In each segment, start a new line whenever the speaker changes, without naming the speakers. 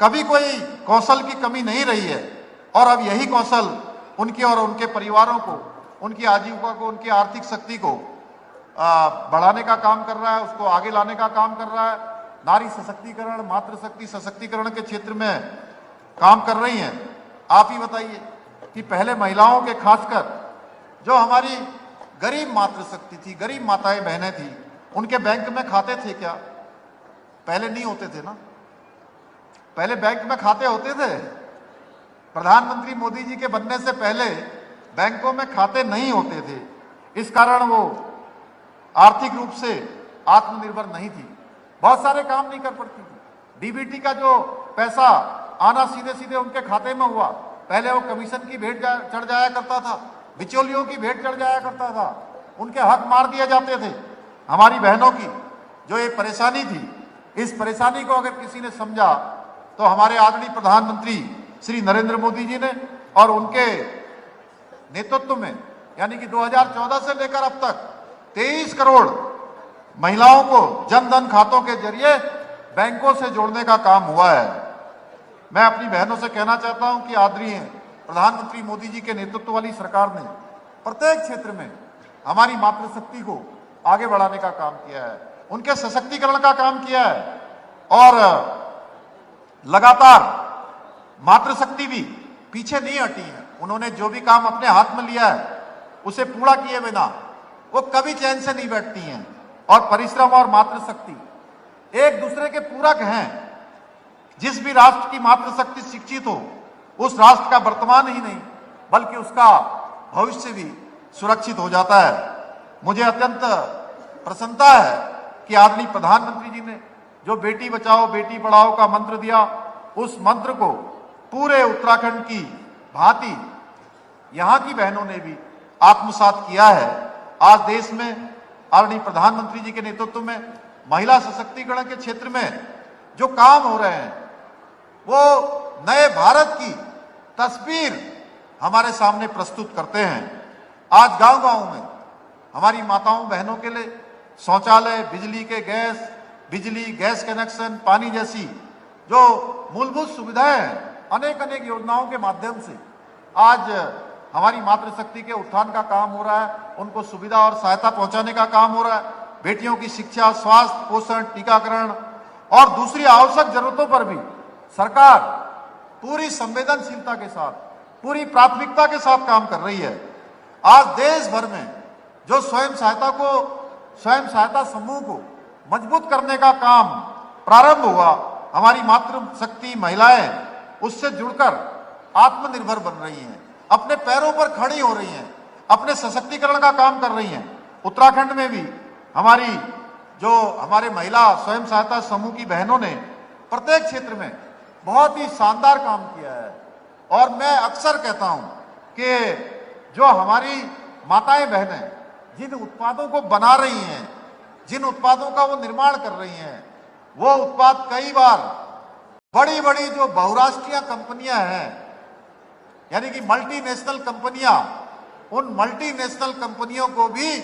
कभी कोई कौशल की कमी नहीं रही है और अब यही कौशल उनके और उनके परिवारों को, उनकी आजीविका को, उनकी आर्थिक शक्ति को बढ़ाने का काम कर रहा है, उसको आगे लाने का काम कर रहा है। नारी सशक्तिकरण, मातृशक्ति सशक्तिकरण के क्षेत्र में काम कर रही हैं। आप ही बताइए कि पहले महिलाओं के खासकर जो हमारी गरीब मातृशक्ति थी, गरीब माताएं बहनें थी, उनके बैंक में खाते थे क्या? पहले नहीं होते थे ना, पहले बैंक में खाते होते थे। प्रधानमंत्री मोदी जी के बनने से पहले बैंकों में खाते नहीं होते थे, इस कारण वो आर्थिक रूप से आत्मनिर्भर नहीं थी, बहुत सारे काम नहीं कर पड़ती थी। डीबीटी का जो पैसा आना सीधे सीधे उनके खाते में हुआ, पहले वो कमीशन की भेंट चढ़ जाया करता था, बिचौलियों की भेंट चढ़ जाया करता था, उनके हक मार दिए जाते थे। हमारी बहनों की जो ये परेशानी थी, इस परेशानी को अगर किसी ने समझा तो हमारे आदरणीय प्रधानमंत्री श्री नरेंद्र मोदी जी ने और उनके नेतृत्व में, यानी कि 2014 से लेकर अब तक 23 करोड़ महिलाओं को जन धन खातों के जरिए बैंकों से जोड़ने का काम हुआ है। मैं अपनी बहनों से कहना चाहता हूं कि आदरणीय प्रधानमंत्री मोदी जी के नेतृत्व वाली सरकार ने प्रत्येक क्षेत्र में हमारी मातृशक्ति को आगे बढ़ाने का काम किया है, उनके सशक्तिकरण का काम किया है और लगातार मातृशक्ति भी पीछे नहीं हटी है। उन्होंने जो भी काम अपने हाथ में लिया है उसे पूरा किए बिना वो कभी चैन से नहीं बैठती हैं और परिश्रम और मातृशक्ति एक दूसरे के पूरक हैं। जिस भी राष्ट्र की मातृशक्ति शिक्षित हो, उस राष्ट्र का वर्तमान ही नहीं बल्कि उसका भविष्य भी सुरक्षित हो जाता है। मुझे अत्यंत प्रसन्नता है कि आदरणीय प्रधानमंत्री जी ने जो बेटी बचाओ बेटी पढ़ाओ का मंत्र दिया, उस मंत्र को पूरे उत्तराखंड की भांति यहां की बहनों ने भी आत्मसात किया है। आज देश में आदरणीय प्रधानमंत्री जी के नेतृत्व में महिला सशक्तिकरण के क्षेत्र में जो काम हो रहे हैं, वो नए भारत की तस्वीर हमारे सामने प्रस्तुत करते हैं। आज गांव-गांव में हमारी माताओं बहनों के लिए शौचालय, बिजली गैस कनेक्शन, पानी जैसी जो मूलभूत सुविधाएं हैं, अनेक अनेक योजनाओं के माध्यम से आज हमारी मातृशक्ति के उत्थान का काम हो रहा है, उनको सुविधा और सहायता पहुंचाने का काम हो रहा है। बेटियों की शिक्षा, स्वास्थ्य, पोषण, टीकाकरण और दूसरी आवश्यक जरूरतों पर भी सरकार पूरी संवेदनशीलता के साथ, पूरी प्राथमिकता के साथ काम कर रही है। आज देश भर में जो स्वयं सहायता समूह को मजबूत करने का काम प्रारंभ हुआ, हमारी मातृशक्ति महिलाएं उससे जुड़कर आत्मनिर्भर बन रही हैं, अपने पैरों पर खड़ी हो रही हैं, अपने सशक्तिकरण का काम कर रही हैं। उत्तराखंड में भी हमारे महिला स्वयं सहायता समूह की बहनों ने प्रत्येक क्षेत्र में बहुत ही शानदार काम किया है। और मैं अक्सर कहता हूं कि जो हमारी माताएं बहनें जिन उत्पादों को बना रही हैं, जिन उत्पादों का वो निर्माण कर रही हैं, वो उत्पाद कई बार बड़ी बड़ी जो बहुराष्ट्रीय कंपनियां हैं, यानी कि मल्टीनेशनल कंपनियां, उन मल्टीनेशनल कंपनियों को भी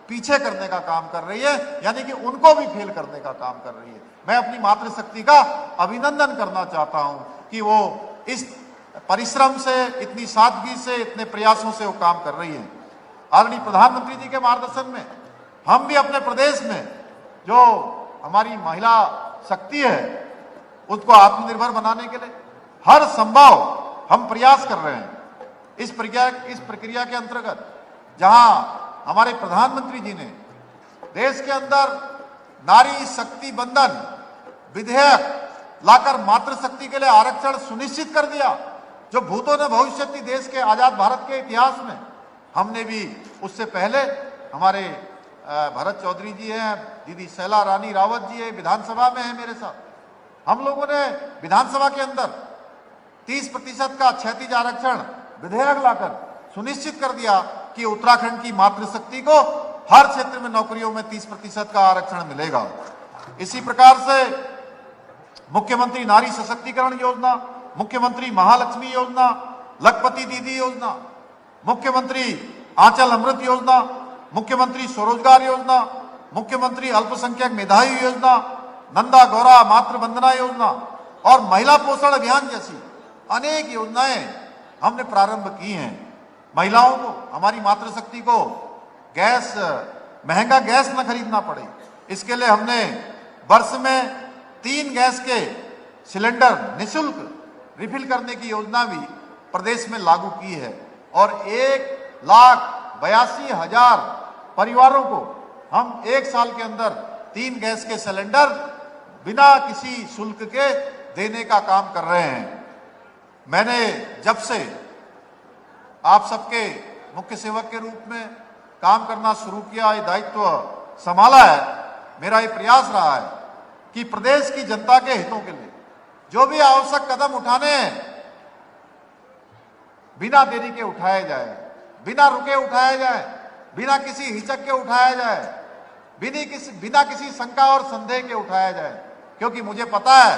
पीछे करने का काम कर रही है, यानी कि उनको भी फेल करने का काम कर रही है। मैं अपनी मातृशक्ति का अभिनंदन करना चाहता हूं कि वो इस परिश्रम से, इतनी सादगी से, इतने प्रयासों से वो काम कर रही है। आदरणीय प्रधानमंत्री जी के मार्गदर्शन में हम भी अपने प्रदेश में जो हमारी महिला शक्ति है उसको आत्मनिर्भर बनाने के लिए हर संभव हम प्रयास कर रहे हैं। इस प्रक्रिया के अंतर्गत जहां हमारे प्रधानमंत्री जी ने देश के अंदर नारी शक्ति बंधन विधेयक लाकर मातृशक्ति के लिए आरक्षण सुनिश्चित कर दिया, जो भूतों ने भविष्य देश के आजाद भारत के इतिहास में हमने भी उससे पहले हमारे भरत चौधरी जी हैं, दीदी शैला रानी रावत जी है, विधानसभा में है मेरे साथ। हम लोगों ने विधानसभा के अंदर 30% का क्षैतिज आरक्षण विधेयक लाकर सुनिश्चित कर दिया कि उत्तराखंड की मातृशक्ति को हर क्षेत्र में नौकरियों में 30% का आरक्षण मिलेगा। इसी प्रकार से मुख्यमंत्री नारी सशक्तिकरण योजना, मुख्यमंत्री महालक्ष्मी योजना, लखपति दीदी योजना, मुख्यमंत्री आंचल अमृत योजना, मुख्यमंत्री स्वरोजगार योजना, मुख्यमंत्री अल्पसंख्यक मेधावी योजना, नंदा गौरा मातृ वंदना योजना, और महिला पोषण अभियान जैसी अनेक योजनाएं हमने प्रारंभ की हैं। महिलाओं को, हमारी मातृशक्ति को गैस, महंगा गैस न खरीदना पड़े, इसके लिए हमने वर्ष में 3 गैस के सिलेंडर निःशुल्क रिफिल करने की योजना भी प्रदेश में लागू की है और 1,82,000 परिवारों को हम 1 साल के अंदर 3 गैस के सिलेंडर बिना किसी शुल्क के देने का काम कर रहे हैं। मैंने जब से आप सबके मुख्य सेवक के रूप में काम करना शुरू किया, ये दायित्व संभाला है, मेरा ये प्रयास रहा है कि प्रदेश की जनता के हितों के लिए जो भी आवश्यक कदम उठाने हैं बिना देरी के उठाया जाए, बिना रुके उठाया जाए, बिना किसी हिचक के उठाया जाए, बिना किसी शंका और संदेह के उठाया जाए, क्योंकि मुझे पता है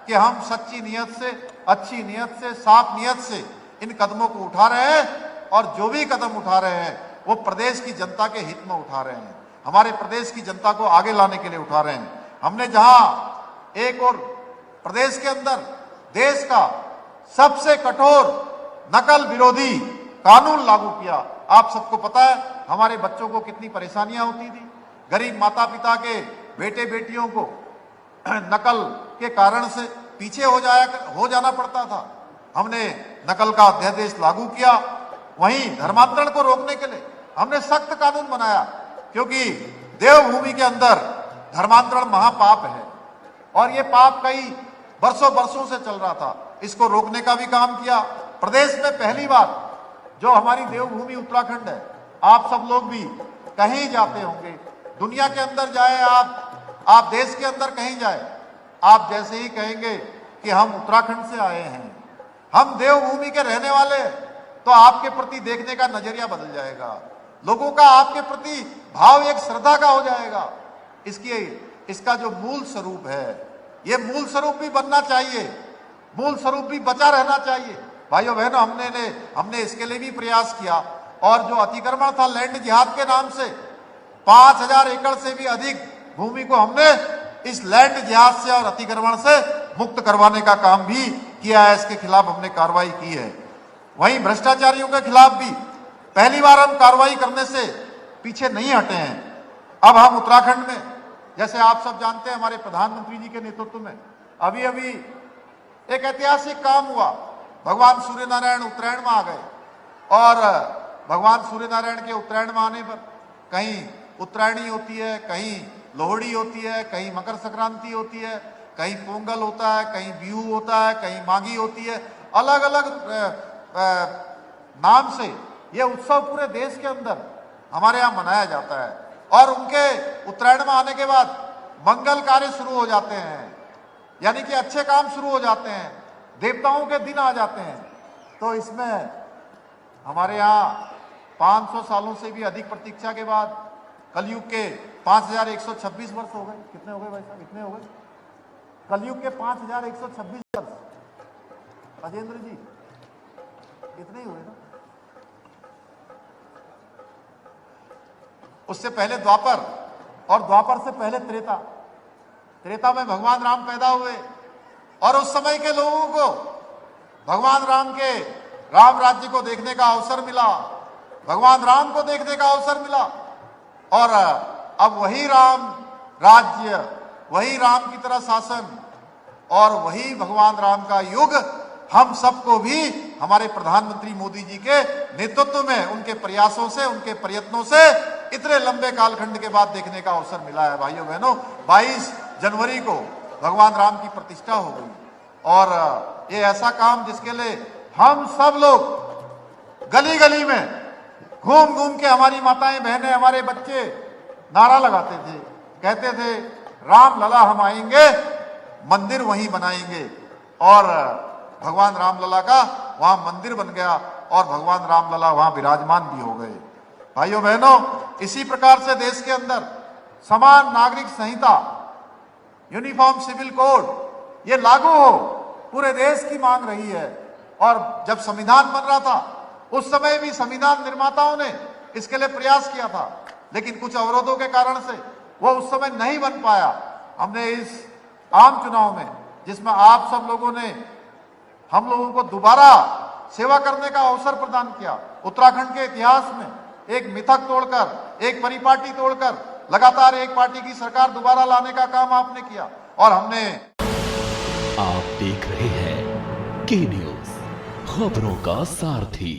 कि हम सच्ची नीयत से, अच्छी नीयत से, साफ नीयत से इन कदमों को उठा रहे हैं और जो भी कदम उठा रहे हैं वो प्रदेश की जनता के हित में उठा रहे हैं, हमारे प्रदेश की जनता को आगे लाने के लिए उठा रहे हैं। हमने जहां एक और प्रदेश के अंदर देश का सबसे कठोर नकल विरोधी कानून लागू किया, आप सबको पता है हमारे बच्चों को कितनी परेशानियां होती थी, गरीब माता पिता के बेटे बेटियों को नकल के कारण से पीछे हो जाना पड़ता था। हमने नकल का अध्यादेश लागू किया। वहीं धर्मांतरण को रोकने के लिए हमने सख्त कानून बनाया, क्योंकि देवभूमि के अंदर धर्मांतरण महापाप है और ये पाप कई वर्षों से चल रहा था, इसको रोकने का भी काम किया। प्रदेश में पहली बार जो हमारी देवभूमि उत्तराखंड है, आप सब लोग भी कहीं जाते होंगे, दुनिया के अंदर जाए आप देश के अंदर कहीं जाए, आप जैसे ही कहेंगे कि हम उत्तराखंड से आए हैं, हम देवभूमि के रहने वाले हैं, तो आपके प्रति देखने का नजरिया बदल जाएगा, लोगों का आपके प्रति भाव एक श्रद्धा का हो जाएगा। इसका जो मूल स्वरूप है, ये मूल स्वरूप भी बनना चाहिए, मूल स्वरूप भी बचा रहना चाहिए। भाइयों बहनों, हमने इसके लिए भी प्रयास किया और जो अतिक्रमण था लैंड जिहाद के नाम से 5,000 एकड़ से भी अधिक भूमि को हमने इस लैंड जिहाद से और अतिक्रमण से मुक्त करवाने का काम भी किया है, इसके खिलाफ हमने कार्रवाई की है। वहीं भ्रष्टाचारियों के खिलाफ भी पहली बार हम कार्रवाई करने से पीछे नहीं हटे हैं। अब हम उत्तराखंड में, जैसे आप सब जानते हैं, हमारे प्रधानमंत्री जी के नेतृत्व में अभी एक ऐतिहासिक काम हुआ। भगवान सूर्य नारायण उत्तरायण में आ गए और भगवान सूर्य नारायण के उत्तरायण में आने पर कहीं उत्तरायणी होती है, कहीं लोहड़ी होती है, कहीं मकर संक्रांति होती है, कहीं पोंगल होता है, कहीं बिहू होता है, कहीं माघी होती है, अलग अलग नाम से ये उत्सव पूरे देश के अंदर हमारे यहाँ मनाया जाता है। और उनके उत्तरायण में आने के बाद मंगल कार्य शुरू हो जाते हैं, यानी कि अच्छे काम शुरू हो जाते हैं, देवताओं के दिन आ जाते हैं। तो इसमें हमारे यहाँ 500 सालों से भी अधिक प्रतीक्षा के बाद कलयुग के 5,126 वर्ष हो गए। कितने हो गए भाई साहब? इतने हो गए कलयुग के 5,126 वर्ष। अजेंद्र जी, इतने ही हुए ना? उससे पहले द्वापर और द्वापर से पहले त्रेता में भगवान राम पैदा हुए और उस समय के लोगों को भगवान राम के राम राज्य को देखने का अवसर मिला, भगवान राम को देखने का अवसर मिला। और अब वही राम राज्य, वही राम की तरह शासन और वही भगवान राम का युग हम सबको भी हमारे प्रधानमंत्री मोदी जी के नेतृत्व में, उनके प्रयासों से, उनके प्रयत्नों से इतने लंबे कालखंड के बाद देखने का अवसर मिला है। भाइयों बहनों, 22 जनवरी को भगवान राम की प्रतिष्ठा हो गई और ये ऐसा काम जिसके लिए हम सब लोग गली गली में घूम घूम के, हमारी माताएं बहनें, हमारे बच्चे नारा लगाते थे, कहते थे राम लला हम आएंगे, मंदिर वहीं बनाएंगे। और भगवान रामलला का वहां मंदिर बन गया और भगवान रामलला वहां विराजमान भी हो गए। भाइयों बहनों, इसी प्रकार से देश के अंदर समान नागरिक संहिता, यूनिफॉर्म सिविल कोड ये लागू हो, पूरे देश की मांग रही है। और जब संविधान बन रहा था उस समय भी संविधान निर्माताओं ने इसके लिए प्रयास किया था, लेकिन कुछ अवरोधों के कारण से वो उस समय नहीं बन पाया। हमने इस आम चुनाव में जिसमें आप सब लोगों ने हम लोगों को दोबारा सेवा करने का अवसर प्रदान किया। उत्तराखंड के इतिहास में एक मिथक तोड़कर, एक परिपाटी तोड़कर लगातार एक पार्टी की सरकार दोबारा लाने का काम आपने किया और हमने।
आप देख रहे हैं के न्यूज़, खबरों का सारथी।